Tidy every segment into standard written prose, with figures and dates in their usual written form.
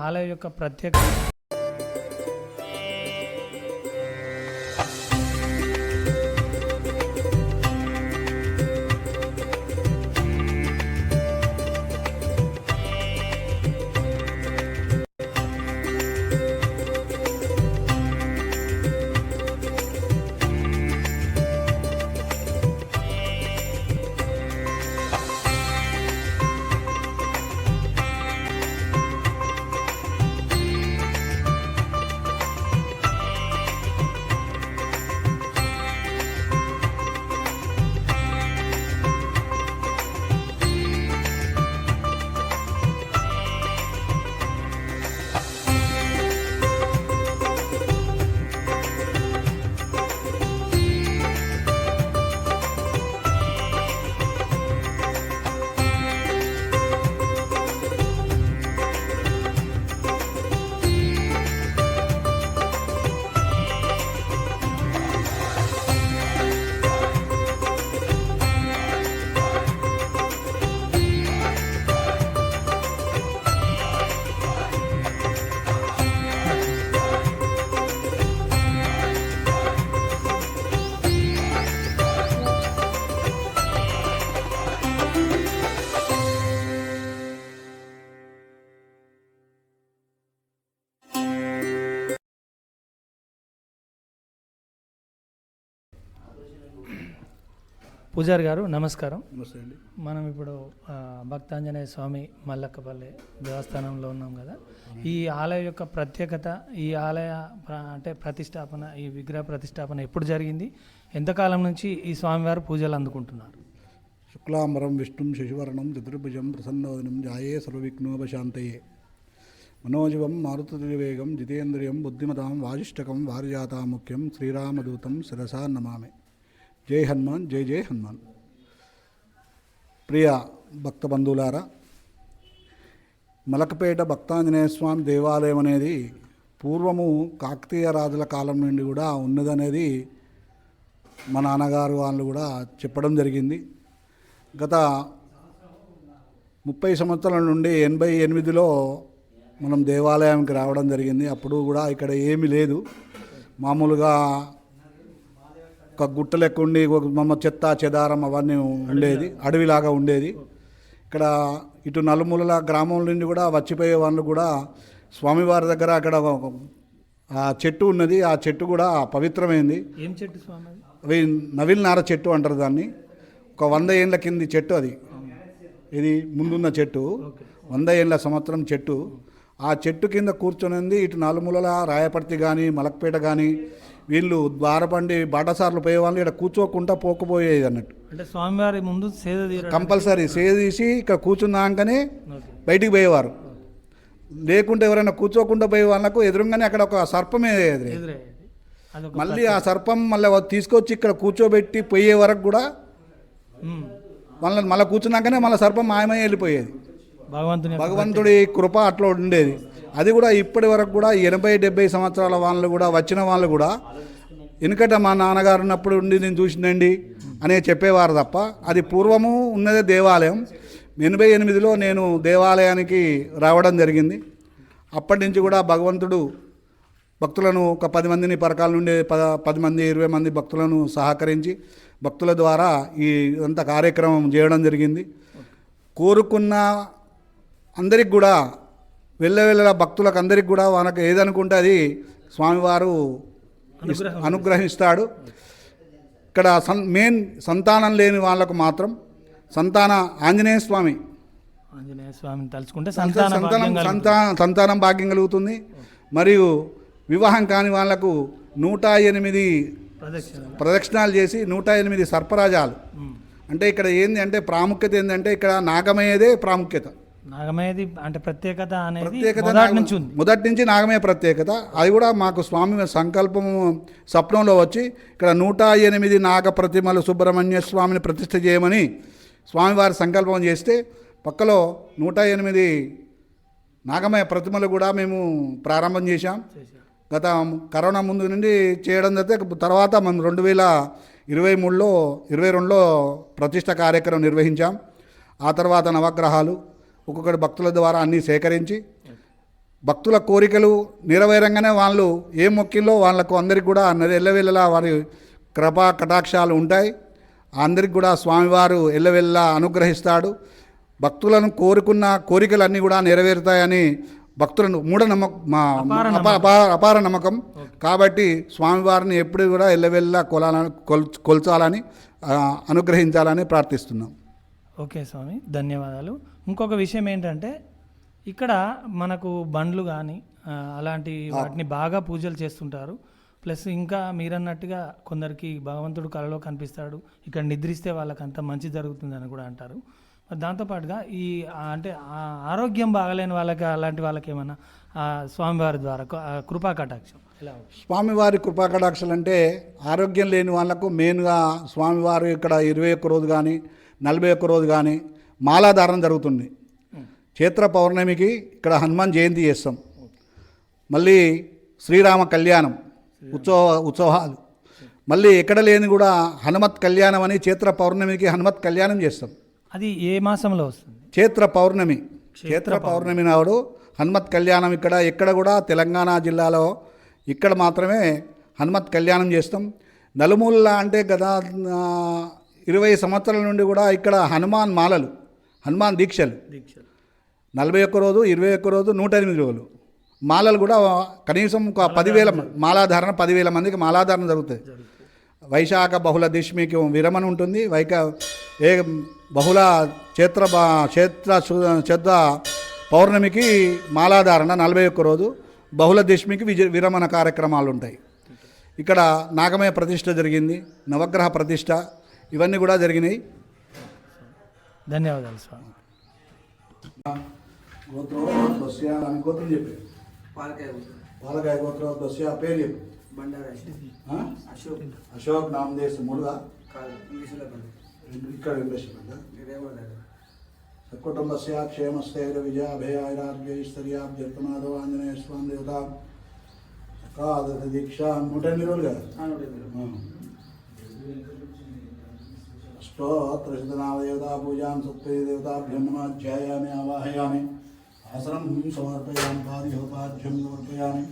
ఆలయం యొక్క ప్రత్యేకత పూజారి గారు నమస్కారం. నమస్తే అండి. మనం ఇప్పుడు భక్తాంజనేయ స్వామి మల్లక్కపల్లి దేవస్థానంలో ఉన్నాం కదా. ఈ ఆలయం యొక్క ప్రత్యేకత, ఈ ఆలయ అంటే ప్రతిష్టాపన, ఈ విగ్రహ ప్రతిష్టాపన ఎప్పుడు జరిగింది, ఎంతకాలం నుంచి ఈ స్వామివారు పూజలు అందుకుంటున్నారు? శుక్లాంబరం విష్ణుం శశివర్ణం చతుర్భుజం ప్రసన్నవదనం ధ్యాయే సర్వవిఘ్నోపశాంతయే మనోజవం మారుతవేగం జితేంద్రియం బుద్ధిమతాం వాజిష్టకం వారిజాతాముఖ్యం శ్రీరామదూతం శిరసా నమామి. జై హనుమాన్, జై జై హనుమాన్. ప్రియ భక్త బంధువులారా, మలకపేట భక్తాంజనేయ స్వామి దేవాలయం అనేది పూర్వము కాకతీయ రాజుల కాలం నుండి కూడా ఉన్నదనేది మా నాన్నగారు వాళ్ళు కూడా చెప్పడం జరిగింది. గత 30 సంవత్సరాల నుండి 88లో మనం దేవాలయానికి రావడం జరిగింది. అప్పుడు కూడా ఇక్కడ ఏమీ లేదు, మామూలుగా ఒక గుట్ట లెక్క ఉండి ఒక చెత్త చెదారం అవన్నీ ఉండేది, అడవిలాగా ఉండేది. ఇక్కడ ఇటు నలుమూలల గ్రామం నుండి కూడా వచ్చిపోయే వాళ్ళు కూడా స్వామివారి దగ్గర అక్కడ ఆ చెట్టు ఉన్నది, ఆ చెట్టు కూడా పవిత్రమైంది. ఏం చెట్టు స్వామి? అవి నవిల్ నార చెట్టు అంటారు దాన్ని. ఒక 100 ఏళ్ళ కింది చెట్టు అది. ఇది ముందున్న చెట్టు 100 ఏళ్ళ సంవత్సరం చెట్టు. ఆ చెట్టు కింద కూర్చొనింది. ఇటు నలుమూలల రాయపర్తి కానీ మలక్పేట కానీ వీళ్ళు ద్వారపండి బాటసార్లు పోయేవాళ్ళు ఇక్కడ కూర్చోకుండా పోకపోయేది అన్నట్టు. అంటే స్వామివారి ముందు కంపల్సరీ సేద తీసి ఇక్కడ కూర్చున్నాకనే బయటికి పోయేవారు. లేకుంటే ఎవరైనా కూర్చోకుండా పోయే వాళ్ళకు ఎదురుగానే అక్కడ ఒక సర్పమే ఎదురే. మళ్ళీ ఆ సర్పం మళ్ళీ తీసుకొచ్చి ఇక్కడ కూర్చోబెట్టి పోయే వరకు కూడా మళ్ళీ కూర్చున్నాకనే మళ్ళీ సర్పం మాయమై వెళ్ళిపోయేది. భగవంతుడి కృప అట్లా ఉండేది. అది కూడా ఇప్పటి వరకు కూడా 80-70 సంవత్సరాల వాళ్ళు కూడా వచ్చిన వాళ్ళు కూడా వెనుకట మా నాన్నగారు ఉన్నప్పుడు ఉండి నేను చూసిందండి అనే చెప్పేవారు తప్ప అది పూర్వము ఉన్నదే దేవాలయం. 88లో నేను దేవాలయానికి రావడం జరిగింది. అప్పటి నుంచి కూడా భగవంతుడు భక్తులను ఒక 10 మందిని పరకాల నుండి 10 మంది 20 మంది భక్తులను సహకరించి భక్తుల ద్వారా ఈ అంత కార్యక్రమం చేయడం జరిగింది. కోరుకున్న అందరికి కూడా వెళ్ళ భక్తులకు అందరికి కూడా మనకు ఏదనుకుంటే అది స్వామివారు అనుగ్రహిస్తాడు. ఇక్కడ మెయిన్ సంతానం లేని వాళ్ళకు మాత్రం ఆంజనేయ స్వామిని తలుచుకుంటే సంతానం భాగ్యం కలుగుతుంది. మరియు వివాహం కాని వాళ్లకు 108 ప్రదక్షిణాలు చేసి 108 సర్పరాజాలు. అంటే ఇక్కడ ఏంది అంటే ప్రాముఖ్యత ఏంటంటే ఇక్కడ నాగమయ్యేదే ప్రాముఖ్యత. నాగమయ్యది అంటే ప్రత్యేకత మొదటి నుంచి నాగమయ్య ప్రత్యేకత. అది కూడా మాకు స్వామి సంకల్పము స్వప్నంలో వచ్చి ఇక్కడ 108 నాగ ప్రతిమలు సుబ్రహ్మణ్య స్వామిని ప్రతిష్ఠ చేయమని స్వామివారి సంకల్పం చేస్తే పక్కలో 108 నాగమయ్య ప్రతిమలు కూడా మేము ప్రారంభం చేశాం. గత కరోనా ముందు నుండి చేయడం జరిగితే తర్వాత మనం 2023లో 22లో ప్రతిష్ఠ కార్యక్రమం నిర్వహించాం. ఆ తర్వాత నవగ్రహాలు ఒక్కొక్కటి భక్తుల ద్వారా అన్నీ సేకరించి భక్తుల కోరికలు నెరవేరంగానే వాళ్ళు ఏ మొక్కిల్లో వాళ్ళకు అందరికి కూడా ఎల్లవెల్లలా వారి కృపా కటాక్షాలు ఉంటాయి. అందరికి కూడా స్వామివారు ఎల్లవెల్లా అనుగ్రహిస్తాడు. భక్తులను కోరుకున్న కోరికలన్నీ కూడా నెరవేరుతాయని భక్తులను అపార నమ్మకం. కాబట్టి స్వామివారిని ఎప్పుడు కూడా ఎల్లవెల్లా కొల్చాలని అనుగ్రహించాలని ప్రార్థిస్తున్నాం. ఓకే స్వామి, ధన్యవాదాలు. ఇంకొక విషయం ఏంటంటే ఇక్కడ మనకు బండ్లు కానీ అలాంటి వాటిని బాగా పూజలు చేస్తుంటారు. ప్లస్ ఇంకా మీరన్నట్టుగా కొందరికి భగవంతుడు కళలో కనిపిస్తాడు, ఇక్కడ నిద్రిస్తే వాళ్ళకి అంత మంచి జరుగుతుందని కూడా అంటారు. దాంతోపాటుగా ఈ అంటే ఆరోగ్యం బాగలేని వాళ్ళకి అలాంటి వాళ్ళకి ఏమన్నా స్వామివారి ద్వారా కృపా కటాక్షం ఎలా? స్వామివారి కృపా కటాక్షలు అంటే ఆరోగ్యం లేని వాళ్ళకు మెయిన్గా స్వామివారు ఇక్కడ 21 రోజు కానీ 41 రోజు కానీ మాలాధారణ జరుగుతుంది. చైత్ర పౌర్ణమికి ఇక్కడ హనుమాన్ జయంతి చేస్తాం. మళ్ళీ శ్రీరామ కళ్యాణం ఉత్సవాలు మళ్ళీ ఎక్కడ లేని కూడా హనుమత్ కళ్యాణం అని చైత్ర పౌర్ణమికి హనుమత్ కళ్యాణం చేస్తాం. అది ఏ మాసంలో వస్తుంది? చైత్ర పౌర్ణమి నాడు హనుమత్ కళ్యాణం ఎక్కడ కూడా తెలంగాణ జిల్లాలో ఇక్కడ మాత్రమే హనుమత్ కళ్యాణం చేస్తాం. నలుమూలలా అంటే గత 20 సంవత్సరాల నుండి కూడా ఇక్కడ హనుమాన్ మాలలు, హనుమాన్ దీక్షలు 41 రోజు, 21 రోజు, 108 రోజులు మాలలు కూడా కనీసం ఒక 10,000 మాలాధారణ, 10,000 మందికి మాలాధారణ జరుగుతుంది. వైశాఖ బహుళ దశమికి విరమణ ఉంటుంది. బహుళ చైత్ర పౌర్ణమికి మాలాధారణ 41 రోజు, బహుళ దశమికి విరమణ కార్యక్రమాలు ఉంటాయి. ఇక్కడ నాగమయ ప్రతిష్ఠ జరిగింది, నవగ్రహ ప్రతిష్ఠ, ఇవన్నీ కూడా జరిగినాయి. ధన్యవాదాలు స్వామి. గోత్రం చెప్పి పాలకాయ గోత్రోద్భస్య పేరు చెప్పు. అశోక్ నామదేశ్ మురుగా ఇక్కడ కుటుంబస్య క్షేమస్థైర్య విజయాభయారాజ్యైశ్వర్యాభ్యర్థమాధవ ఆంజనేయ స్వామి దేవత దీక్ష 108 రోజులు కదా. అష్టోత్తరశతనామదేవతా పూజాం సత్వే దేవతాభ్యం నమాధ్యాయామి ఆవాహయామి ఆసనం సమర్పయామి పాదిహోపాధ్యం సమర్పయామి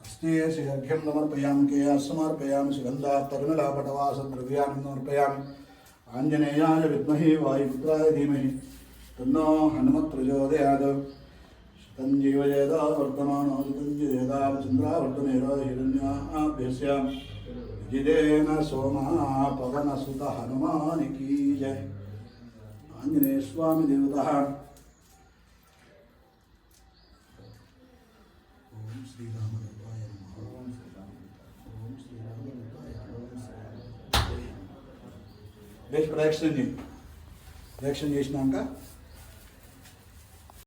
అస్తే శిఖర్ఘ్యం సమర్పయామి కేయాస్ సమర్పయామి సుగంధా పరిమళాపటవాసద్రవ్యాన్ని సమర్పయామి ఆంజనేయాయ విద్మహే వాయుపుత్రాయ ధీమహి తన్నో హనుమత్ ప్రచోదయాత్ శతంజీవయేదా వర్తమానో శతంజీవేదా చంద్రావర్తమేదో హిరణ్యాభ్యస్య విజిదేన సోమా పవనసుత హనుమానికి జయ. ఆంజనేయ స్వామి దేవత. ఓం శ్రీరామదేవాయ నమః. ఓం శ్రీరామదేవాయ నమః. ప్రదక్షిణ చేసినాక